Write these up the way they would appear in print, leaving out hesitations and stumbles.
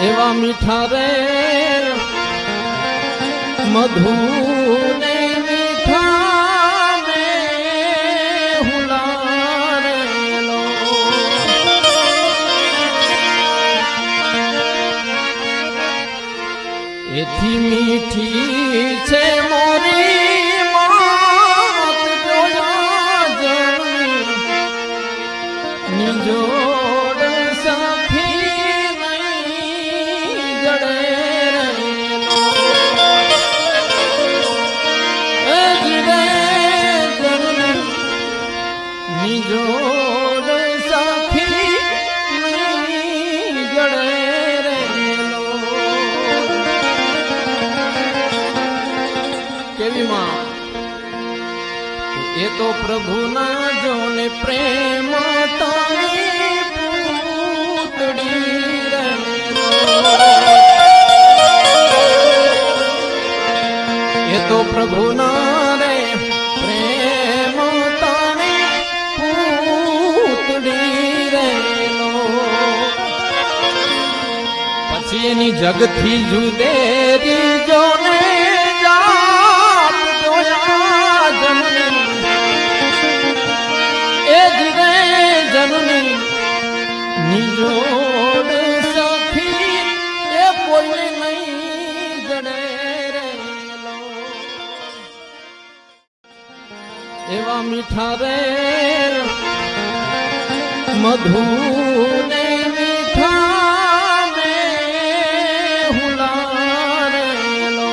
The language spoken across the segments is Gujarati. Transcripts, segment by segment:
એવા મીઠા રે મધુ ને મીઠા મે હુલારેલો એથી મીઠી છે મોરી માત જોયા જણની નિજોડ સખી નહીં જડે નિજોડ સખી નહીં જડે રેલો કેવી માં એ તો પ્રભુના જોને પ્રેમ તારી પૂતડી રેલો એ તો પ્રભુના રે પ્રેમ તારી પૂતડી રેલો પછી એની જગથી જુદેરી જોને જાત જોયા જનની એ જ રે જનની નિજોડ સખી એ કોઈ નહીં જડે રેલો એવા મીઠા રે મધુ ને મીઠા મે હુલારેલો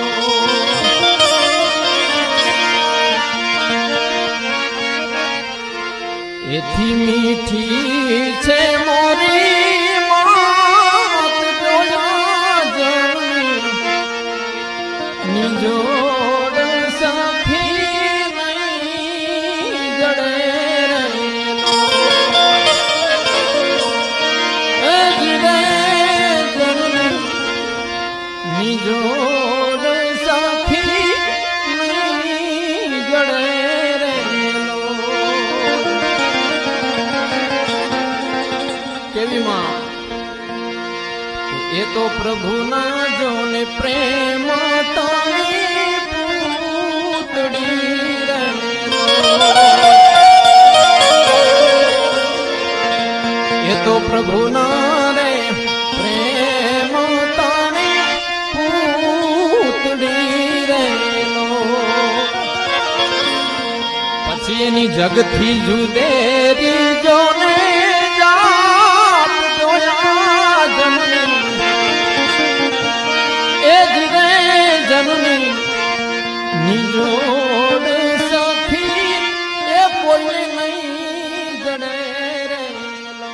એથી મીઠી છે મોરી માત જોયા જણની નિજોડ સખી નહીં જડે નિજોડ સખી નહીં જડે રેલો કેવી માં એ તો પ્રભુના જોને પ્રેમ તારી પૂતડી રેલો એ તો પ્રભુના રે પ્રેમ તારી પૂતડી રેલો પછી એની જગથી જુદેરી જોને જાત જોયા જનની એ જ રે જનની નિજોડ સખી એ કોઈ નહીં જડે રેલો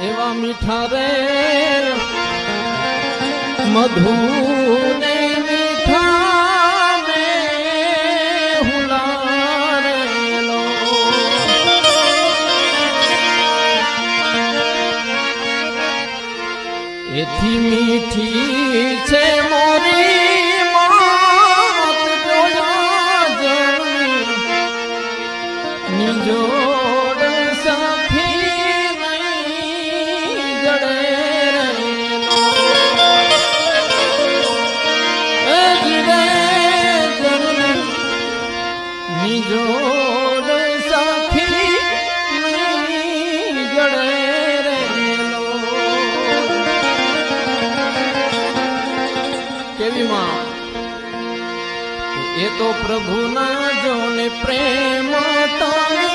એવા મીઠા રે મધુ ને મીઠા મે હુલારેલો એથી મીઠી છે મોરી માત જોયા જણની નિજોડ સખી નહીં જડે નિજોડ સખી નહીં જડે રેલો કેવી માં એ તો પ્રભુના જોને પ્રેમ તારી